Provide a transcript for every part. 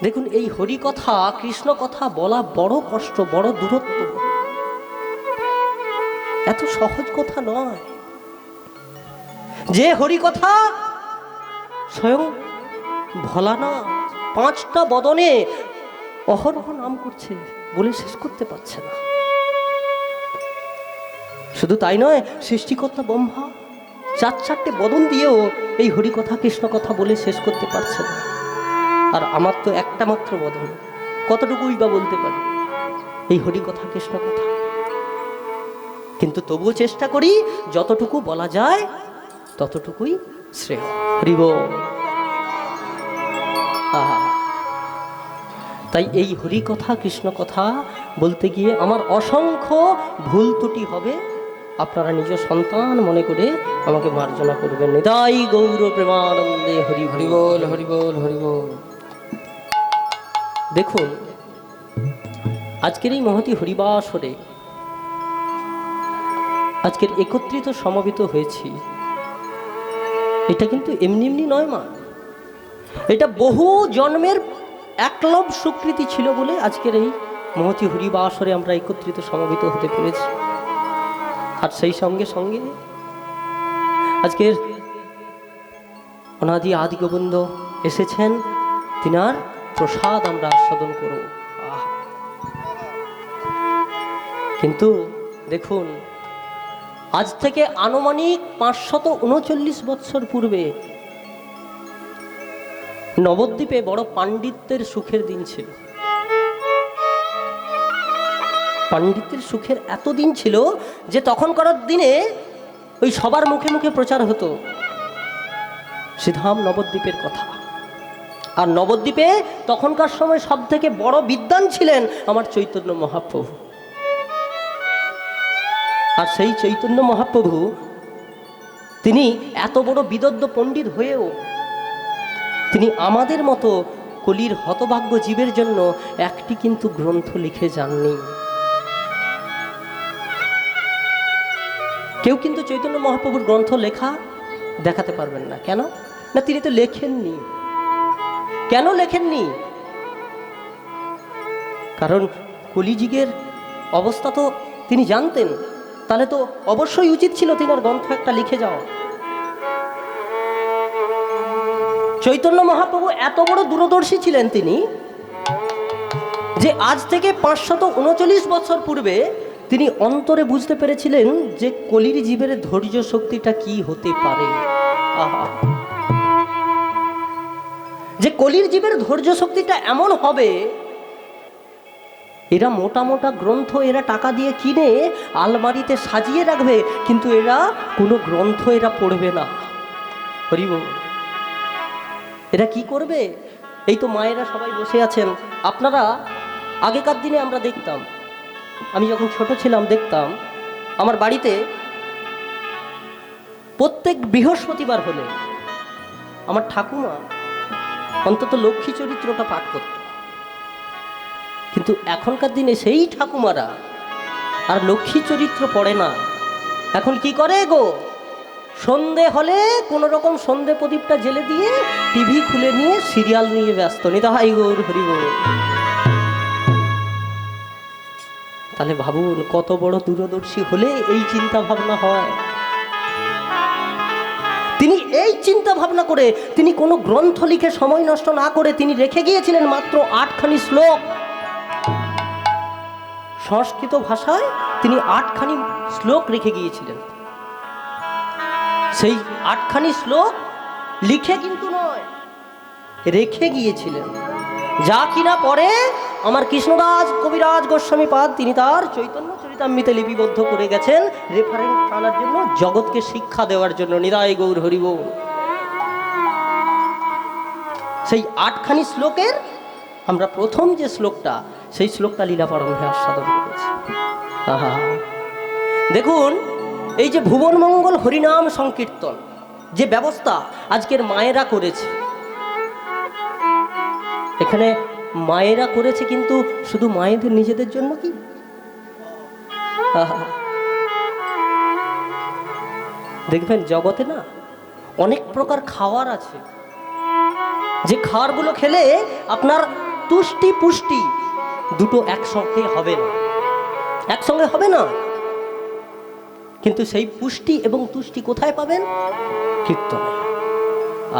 দেখুন, এই হরি কথা, কৃষ্ণ কথা বলা বড় কষ্ট, বড় দূরত্ব, এত সহজ কথা নয়। যে হরি কথা স্বয়ং ভোলানাথ 5টা বদনে অহরহ নাম করছে, বলে শেষ করতে পারছে না। শুধু তাই নয়, সৃষ্টিকর্তা ব্রহ্মা 4 বদন দিয়েও এই হরি কথা কৃষ্ণ কথা বলে শেষ করতে পারছে না। আর আমার তো একটা মাত্র বদন, কতটুকুই বা বলতে পারি এই হরি কথা কৃষ্ণ কথা। কিন্তু তবুও চেষ্টা করি যতটুকু বলা যায় ততটুকুই শ্রেয়। হরি বল। তাই এই হরি কথা কৃষ্ণ কথা বলতে গিয়ে আমার অসংখ্য ভুল ত্রুটি হবে, আপনারা নিজ সন্তান মনে করে আমাকে মার্জনা করবেন। নিতাই গৌর প্রেমানন্দে হরি হরি বল, হরি বল, হরি বল। দেখুন, আজকের এই মহতী হরিবাসরে আজকের একত্রিত সমবেত হয়েছি, এটা কিন্তু এমনি এমনি নয় মা, এটা বহু জন্মের একলব স্বীকৃতি ছিল বলে আজকের এই মহতী হরিবাসরে আমরা একত্রিত সমবেত হতে পেরেছি। আর সেই সঙ্গে সঙ্গে আজকের অনাদি আদি গোবিন্দ এসেছেন, তিনার প্রসাদ আমরা আস্বাদন করব। কিন্তু দেখুন, আজ থেকে আনুমানিক 539 বৎসর পূর্বে নবদ্বীপে বড় পাণ্ডিত্যের সুখের দিন ছিল। পাণ্ডিত্যের সুখের এত দিন ছিল যে তখনকার দিনে ওই সবার মুখে মুখে প্রচার হতো শ্রীধাম নবদ্বীপের কথা। আর নবদ্বীপে তখনকার সময় সব থেকে বড় বিদ্বান ছিলেন আমার চৈতন্য মহাপ্রভু। আর সেই চৈতন্য মহাপ্রভু তিনি এত বড় বিদগ্ধ পণ্ডিত হয়েও তিনি আমাদের মতো কলির হতভাগ্য জীবের জন্য একটি কিন্তু গ্রন্থ লিখে যাননি। কেউ কিন্তু চৈতন্য মহাপ্রভুর গ্রন্থ লেখা দেখাতে পারবেন না। কেন না, তিনি তো লেখেননি। কেন লেখেননি? কারণ কলিযুগের অবস্থা তো তিনি জানতেন, তাহলে তো অবশ্যই উচিত ছিল তিনার গ্রন্থ একটা লিখে যাওয়া। চৈতন্য মহাপ্রভু এত বড় দূরদর্শী ছিলেন তিনি, যে আজ থেকে 539 বছর পূর্বে তিনি অন্তরে বুঝতে পেরেছিলেন যে কলির জীবের ধৈর্য শক্তিটা কি হতে পারে। যে কলির জীবের ধৈর্য শক্তিটা এমন হবে, এরা মোটা মোটা গ্রন্থ এরা টাকা দিয়ে কিনে আলমারিতে সাজিয়ে রাখবে, কিন্তু এরা কোনো গ্রন্থ এরা পড়বে না। হরি বল। এরা কি করবে? এই তো মায়েরা সবাই বসে আছেন। আপনারা আগেকার দিনে আমরা দেখতাম, আমি যখন ছোট ছিলাম দেখতাম আমার বাড়িতে প্রত্যেক বৃহস্পতিবার হলে আমার ঠাকুমা অন্তত লক্ষ্মী চরিত্রটা পাঠ করত। কিন্তু এখনকার দিনে সেই ঠাকুমারা আর লক্ষ্মী চরিত্র পড়ে না। এখন কি করে গো, সন্ধে হলে কোন রকম সন্ধে প্রদীপটা জেলে দিয়ে টিভি খুলে নিয়ে সিরিয়াল নিয়ে ব্যস্ত। নিতাই গৌর হরি বল। তাহলে ভাবুন কত বড় দূরদর্শী হলে এই চিন্তা ভাবনা হয়। তিনি এই চিন্তা ভাবনা করে তিনি কোনো গ্রন্থ লিখে সময় নষ্ট না করে তিনি রেখে গিয়েছিলেন মাত্র 8খানি শ্লোক। সংস্কৃত ভাষায় তিনি 8খানি শ্লোক রেখে গিয়েছিলেন। সেই 8খানি শ্লোক লিখে কিন্তু নয়, রেখে গিয়েছিলেন, যা কিনা পরে আমার কৃষ্ণদাস কবিরাজ গোস্বামী পাদ তিনি তার চৈতন্য চরিতামৃতে লিপিবদ্ধ করে গেছেন, রেফারেন্স আনার জন্য, জগৎকে শিক্ষা দেওয়ার জন্য। নিতাই গৌর হরি বল। সেই 8খানি শ্লোকের আমরা প্রথম যে শ্লোকটা, সেই শ্লোকটা লীলাপ্রারম্ভে আস্বাদন করেছি। দেখুন, এই যে ভুবন মঙ্গল হরিনাম সংকীর্তন যে ব্যবস্থা আজকের মায়েরা করেছে, এখানে মায়েরা করেছে কিন্তু শুধু মায়েদের নিজেদের জন্য কি? দেখবেন জগতে না অনেক প্রকার খাওয়ার আছে, যে খাবারগুলো খেলে আপনার তুষ্টি পুষ্টি দুটো একসঙ্গে হবে না, একসঙ্গে হবে না। কিন্তু সেই পুষ্টি এবং তুষ্টি কোথায় পাবেন? কীর্তনে।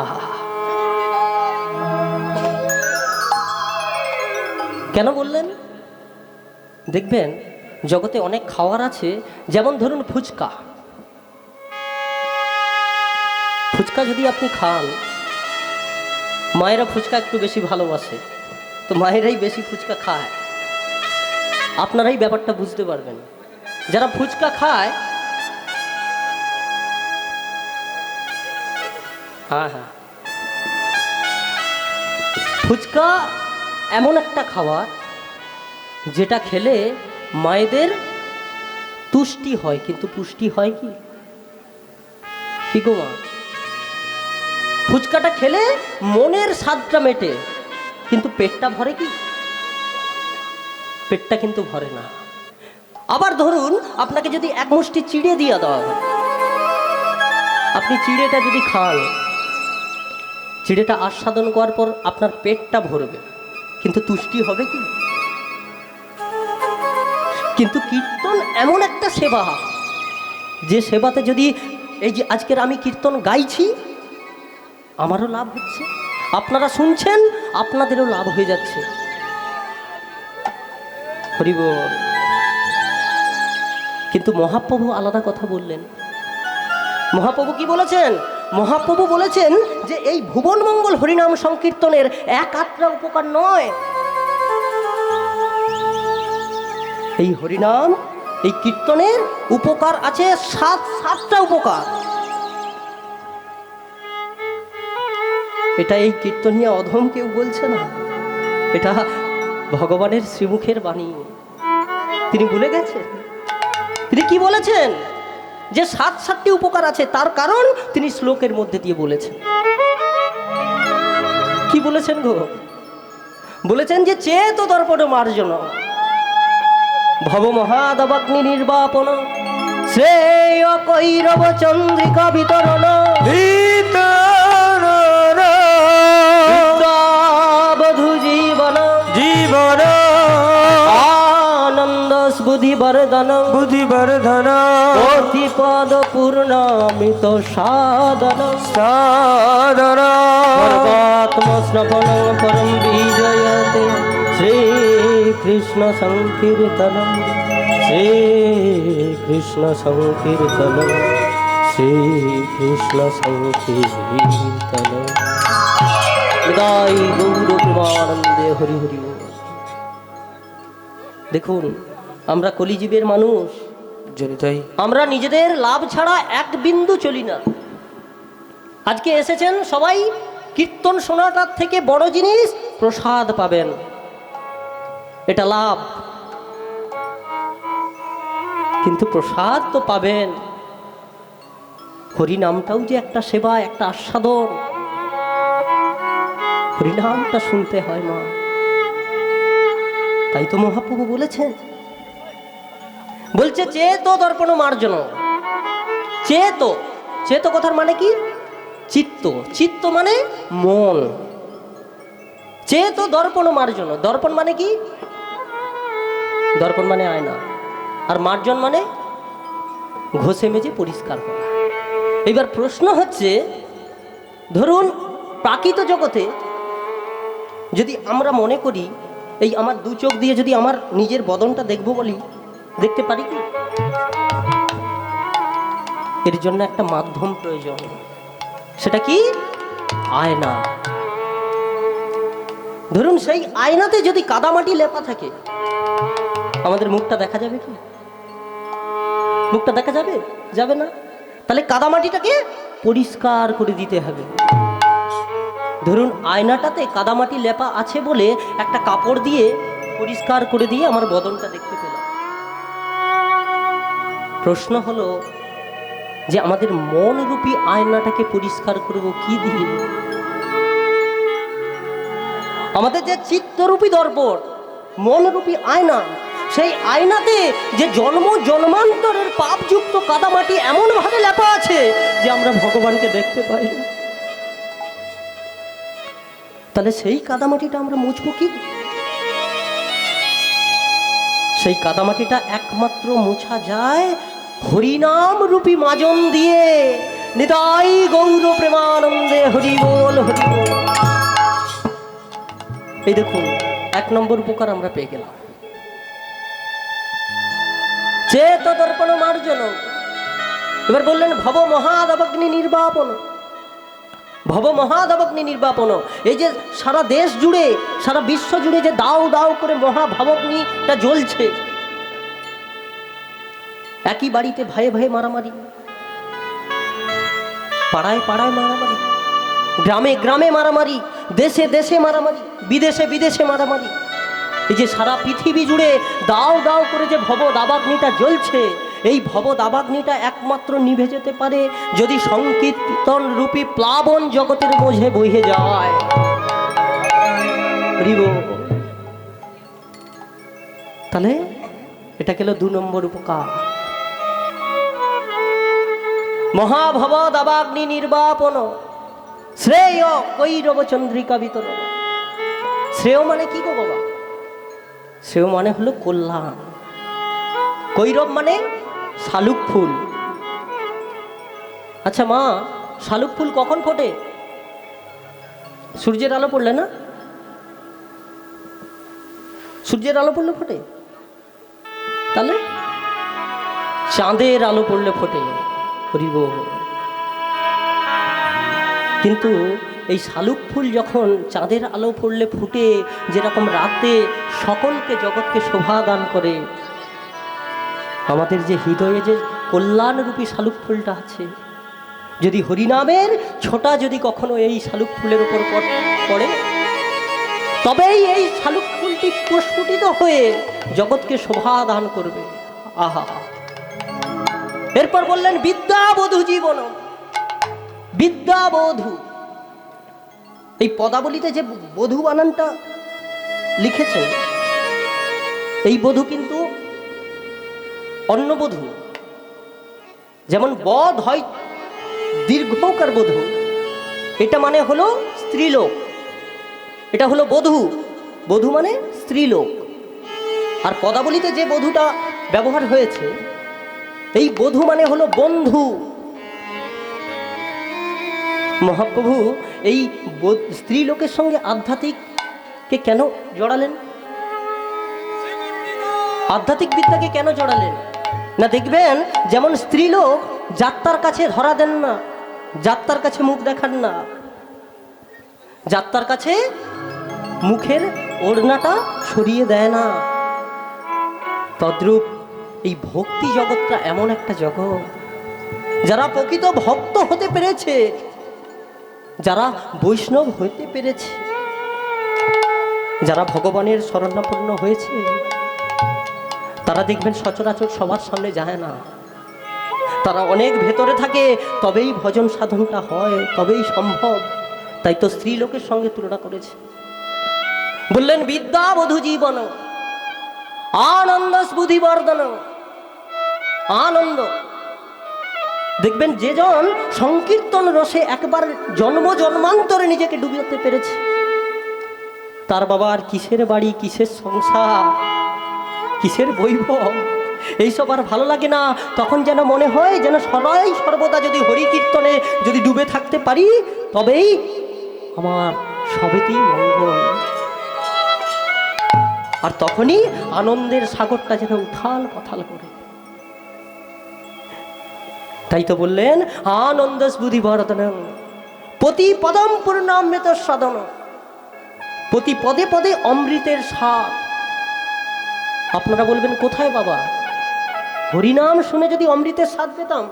আহা, কেন বললেন? দেখবেন জগতে অনেক খাওয়ার আছে, যেমন ধরুন ফুচকা। ফুচকা যদি আপনি খান, মায়েরা ফুচকা একটু বেশি ভালোবাসে, তো মায়েরাই বেশি ফুচকা খায়। আপনারাই ব্যাপারটা বুঝতে পারবেন। যারা ফুচকা খায়, হ্যাঁ হ্যাঁ, ফুচকা এমন একটা খাবার যেটা খেলে মায়েদের তুষ্টি হয়, কিন্তু পুষ্টি হয় কি? কি গো মা? ফুচকাটা খেলে মনের স্বাদটা মেটে, কিন্তু পেটটা ভরে কি? পেটটা কিন্তু ভরে না। আবার ধরুন আপনাকে যদি এক মুষ্টি চিড়ে দিয়ে দেওয়া হয়, আপনি চিড়েটা যদি খান, চিড়েটা আস্বাদন করার পর আপনার পেটটা ভরবে, কিন্তু তুষ্টি হবে কি? কিন্তু কীর্তন এমন একটা সেবা, যে সেবাতে যদি এই যে আজকের আমি কীর্তন গাইছি, আমারও লাভ হচ্ছে, আপনারা শুনছেন, আপনাদেরও লাভ হয়ে যাচ্ছে। হরি বল। কিন্তু মহাপ্রভু আলাদা কথা বললেন। মহাপ্রভু কি বলেছেন? মহাপ্রভু বলেছেন যে এই ভুবন মঙ্গল হরিনাম সংকীর্তনের এক আত্রা উপকার নয়, এই হরিনাম, এই কীর্তনের উপকার আছে সাতটা উপকার। এটা এই কীর্তনিয়া অধম কেউ বলছে না, এটা ভগবানের শ্রীমুখের বাণী। তিনি বলে গেছেন, তিনি কি বলেছেন? যে সাতটি উপকার আছে, তার কারণ তিনি শ্লোকের মধ্যে দিয়ে বলেছেন। কি বলেছেন গো? বলেছেন যে চেত দর্পণ মার্জন, ভব মহাদবাগ্নি নির্বাপন, শ্রেয় কৈরব চন্দ্রিকা বিতরণ, বধু জীবন জীবন, আনন্দ বুদ্ধি বর্ধন প্রতিপদ পূর্ণামিত সাধন সর্বাত্মস্নপন পরম বিজয়তে শ্রীকৃষ্ণ সংকীর্তনম, শ্রীকৃষ্ণ সংকীর্তনম, শ্রীকৃষ্ণ সংকীর্তনম। হৃদয় গৌর প্রেমানন্দে হরি হরি। দেখুন, আমরা কলিযুগের মানুষ, আমরা নিজেদের লাভ ছাড়া এক বিন্দু চলি না। আজকে এসেছেন সবাই, কীর্তন শোনাটার থেকে বড় জিনিস প্রসাদ পাবেন, এটা লাভ। কিন্তু প্রসাদ তো পাবেন, হরিনামটাও যে একটা সেবা, একটা আস্বাদন। হরিনামটা শুনতে হয় মা। তাই তো মহাপ্রভু বলেছেন, বলছে চেত দর্পণ মার্জন। চেত কথার মানে কি? চিত্ত। চিত্ত মানে মন। চেত দর্পণ মার্জন। দর্পণ মানে কি? দর্পণ মানে আয়না, আর মার্জন মানে ঘষে মেজে পরিষ্কার করা। এবার প্রশ্ন হচ্ছে, ধরুন প্রাকৃত জগতে যদি আমরা মনে করি এই আমার দু চোখ দিয়ে যদি আমার নিজের বদনটা দেখবো বলি, দেখতে পারি কি? এর জন্য একটা মাধ্যম প্রয়োজন, সেটা কি? আয়না। ধরুন সেই আয়নাতে যদি কাদামাটি লেপা থাকে, আমাদের মুখটা দেখা যাবে কি? মুখটা দেখা যাবে? যাবে না। তাহলে কাদামাটিটাকে পরিষ্কার করে দিতে হবে। ধরুন আয়নাটাতে কাদামাটি লেপা আছে বলে একটা কাপড় দিয়ে পরিষ্কার করে দিয়ে আমার বদনটা দেখতে পেলাম। প্রশ্ন হলো যে আমাদের মন রূপী আয়নাটাকে পরিষ্কার করব কি দিয়ে? আমাদের যে চিত্তরূপী দর্পণ, মনরূপী আয়না, সেই আয়নাতে যে জন্ম জন্মান্তরের পাপযুক্ত কাদামাটি এমন ভাবে লেপা আছে যে আমরা ভগবানকে দেখতে পাই না। তাহলে সেই কাদামাটিটা আমরা মুছবো কি? সেই কাদামাটিটা একমাত্র মোছা যায় হরিনাম রূপী মাজন দিয়ে। নিতাই গৌর প্রেমানন্দে হরি বল হরি বল। এই দেখুন 1 নম্বর উপকার আমরা পেয়ে গেলাম। চেত দর্পণ মার্জন। এবার বললেন ভব মহাদাবাগ্নি নির্বাপন। ভব মহাদাবাগ্নি নির্বাপন। এই যে সারা দেশ জুড়ে, সারা বিশ্ব জুড়ে যে দাও দাও করে মহাভাবগ্নিটা জ্বলছে, একই বাড়িতে ভাইয়ে ভাইয়ে মারামারি, পাড়ায় পাড়ায় মারামারি, গ্রামে গ্রামে মারামারি, দেশে দেশে মারামারি, বিদেশে বিদেশে মারামারি। এই যে সারা পৃথিবী জুড়ে দাও দাও করে যে ভব দাবাগ্নিটা জ্বলছে, এই ভব দাবাগ্নিটা একমাত্র নিভে যেতে পারে যদি সংকীর্তন রূপী প্লাবন জগতের মধ্যে বহে যায়। তাহলে এটা গেল 2 নম্বর উপকার। মহাভব দাবাগ্নি নির্বাপন শ্রেয় কৈরব চন্দ্রিকা বিতরণ। শ্রেয় মানে কি গো বাবা? শ্রেয় মানে হলো কল্যাণ। কৈরব মানে শালুক ফুল। আচ্ছা মা, শালুক ফুল কখন ফোটে? সূর্যের আলো পড়লে না? সূর্যের আলো পড়লে ফোটে? তাহলে চাঁদের আলো পড়লে ফোটে। হরি বল। কিন্তু এই শালুক ফুল যখন চাঁদের আলো পড়লে ফুটে, যেরকম রাতে সকলকে জগৎকে শোভা দান করে, আমাদের যে হৃদয়ে যে কল্যাণরূপী শালুক ফুলটা আছে, যদি হরিনামের ছোটা যদি কখনো এই শালুক ফুলের উপর পড়ে, তবেই এই শালুক ফুলটি প্রস্ফুটিত হয়ে জগৎকে শোভা দান করবে। আহা। এরপর বললেন বিদ্যাবধূ জীবন। বিদ্যাবধূ, এই পদাবলিতে যে বধূ বানানটা লিখেছেন, এই বধূ কিন্তু অন্য বধূ। যেমন বধ হয় দীর্ঘকার বধূ, এটা মানে হলো স্ত্রীলোক, এটা হলো বধূ। বধূ মানে স্ত্রীলোক। আর পদাবলিতে যে বধূটা ব্যবহার হয়েছে, এই বধূ মানে হলো বন্ধু। মহাপ্রভু এই স্ত্রীলোকের সঙ্গে আধ্যাত্মিককে কেন জড়ালেন? আধ্যাত্মিক বিদ্যাকে কেন জড়ালেন না? দেখবেন যেমন স্ত্রীলোক যাত্রার কাছে ধরা দেন না, যাত্রার কাছে মুখ দেখান না, যাত্রার কাছে মুখের ওড়নাটা সরিয়ে দেয় না, তদ্রূপ এই ভক্তি জগৎটা এমন একটা জগৎ, যারা প্রকৃত ভক্ত হতে পেরেছে, যারা বৈষ্ণব হতে পেরেছে, যারা ভগবানের শরণাপন্ন হয়েছে, তারা দেখবেন সচরাচর সবার সামনে যায় না, তারা অনেক ভেতরে থাকে, তবেই ভজন সাধনটা হয়, তবেই সম্ভব। তাই তো স্ত্রীলোকের সঙ্গে তুলনা করেছে। বললেন বিদ্যাবধূ জীবন আনন্দ বুদ্ধিবর্ধন। আনন্দ, দেখবেন যেজন সংকীর্তন রসে একবার জন্ম জন্মান্তরে নিজেকে ডুবিয়ে পেরেছে, তার বাবা আর কিসের বাড়ি, কিসের সংসার, কিসের বৈভব, এইসব আর ভালো লাগে না। তখন যেন মনে হয় যেন সদাই সর্বদা যদি হরি কীর্তনে যদি ডুবে থাকতে পারি, তবেই আমার সবেতেই মঙ্গল। আর তখনই আনন্দের সাগরটা যেন উথাল পাথাল করে। তাই তো বললেন আনন্দ বুদ্ধিবর্ধন প্রতি পদম পূর্ণামৃত সাধন। প্রতি পদে পদে অমৃতের স্বাদ। আপনারা বলবেন কোথায় বাবা? হরিনাম শুনে যদি অমৃতের স্বাদ পেতাম,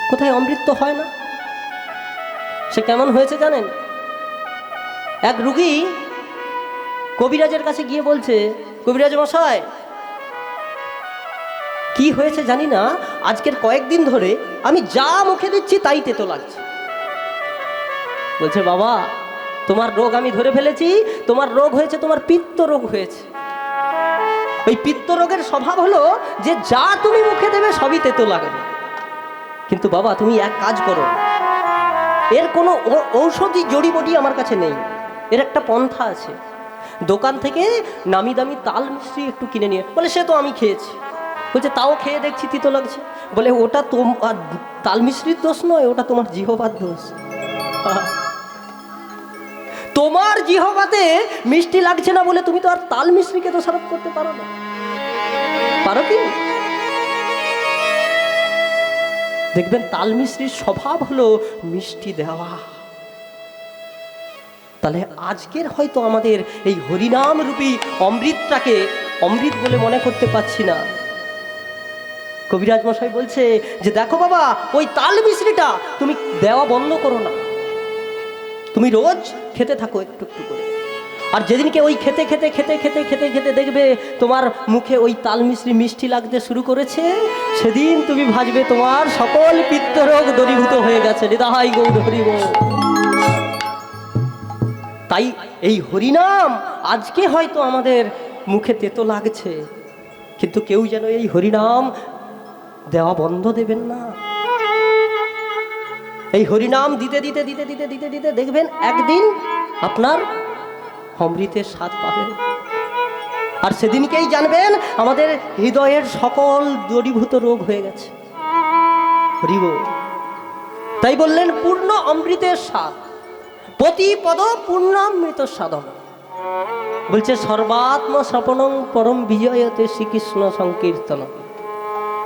কোথায়? অমৃত তো হয় না। সে কেমন হয়েছে জানেন? এক রুগী কবিরাজের কাছে গিয়ে বলছে, কবিরাজ মশাই কি হয়েছে জানি না, আজকের কয়েকদিন ধরে আমি যা মুখে দিচ্ছি তাই তেতো লাগছে। বলছে বাবা তোমার রোগ আমি ধরে ফেলেছি, তোমার রোগ হয়েছে, তোমার পিত্ত রোগ হয়েছে। ওই পিত্ত রোগের স্বভাব হলো যে যা তুমি মুখে দেবে সবই তেতো লাগবে। কিন্তু বাবা তুমি এক কাজ করো, এর কোনো ঔষধি জড়িবটি আমার কাছে নেই, এর একটা পন্থা আছে। দোকান থেকে নামি দামি তাল মিষ্টি একটু কিনে নিয়ে, বলে সে তো আমি খেয়েছি। বলছে তাও খেয়ে দেখছি তিতো লাগছে। বলে ওটা তোমার তাল মিষ্টির দোষ নয়, ওটা তোমার জিহ্বার দোষ। তোমার জিহ্বাতে মিষ্টি লাগছে না বলে তুমি তো আর তাল মিষ্টিকে দোষারোপ করতে পারো না, পারো কি? দেখবেন তাল মিষ্টির স্বভাব হলো মিষ্টি দেওয়া। তাহলে আজকের হয়তো আমাদের এই হরিনাম রূপী অমৃতটাকে অমৃত বলে মনে করতে পারছি না। কবিরাজ মশাই বলছে যে দেখো বাবা, ওই তাল মিশ্রিটা তুমি দেওয়া বন্ধ করো না, তুমি রোজ খেতে থাকো একটু একটু করে। আর যেদিনকে ওই খেতে খেতে খেতে খেতে খেতে খেতে দেখবে তোমার মুখে ওই তাল মিশ্রি মিষ্টি লাগতে শুরু করেছে, সেদিন তুমি ভাববে তোমার সকল পিত্তরোগ দূরীভূত হয়ে গেছে। নিতাই গৌর হরি বল। তাই এই হরিনাম আজকে হয়তো আমাদের মুখে তেতো লাগছে, কিন্তু কেউ যেন এই হরিনাম দেওয়া বন্ধ দেবেন না। এই হরিনাম দিতে দিতে দিতে দিতে দিতে দিতে দেখবেন একদিন আপনার অমৃতের স্বাদ পাবেন। আর সেদিনকেই জানবেন আমাদের হৃদয়ের সকল দূরীভূত রোগ হয়ে গেছে। হরি বল। তাই বললেন পূর্ণ অমৃতের স্বাদ, প্রতিপদ পূর্ণামৃত সাধন। বলছে সর্বাত্ম স্বপনং পরম বিজয়তে শ্রীকৃষ্ণ সংকীর্তন।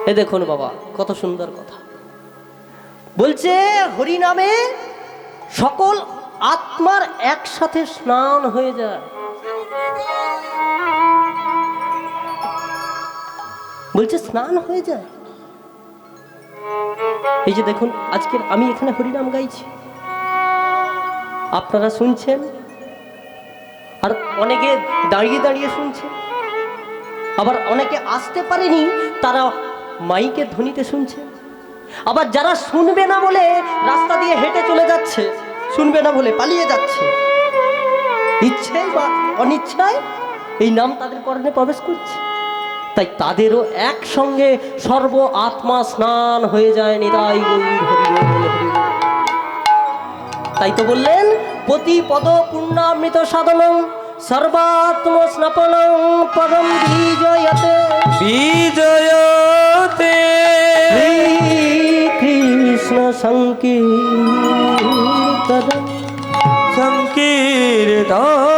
এ দেখুন বাবা কত সুন্দর কথা বলছে, হরিনামে সকল আত্মার একসাথে স্নান হয়ে যায়। বলছে স্নান হয়ে যায়। এই যে দেখুন আজকের আমি এখানে হরিনাম গাইছি, আপনারা শুনছেন, আর অনেকে দাঁড়িয়ে দাঁড়িয়ে শুনছেন, আবার অনেকে আসতে পারেনি তারা মাইকের ধ্বনিতে শুনছে, আবার যারা শুনবে না বলে রাস্তা দিয়ে হেঁটে চলে যাচ্ছে, শুনবে না বলে পালিয়ে যাচ্ছে, ইচ্ছায় বা অনিচ্ছায় এই নাম তাদের কর্ণে প্রবেশ করছে। তাই তাদেরও একসঙ্গে সর্ব আত্মা স্নান হয়ে যায়। নিতাই গৌর হরি বল, হরি বল। তাই তো বললেন প্রতিপদ পূর্ণামৃত সাধনং সর্বাত্ম স্নাপনং পরম বিজয়তে বিজয়তে কৃষ্ণ সংকীর্তন সংকীর্তন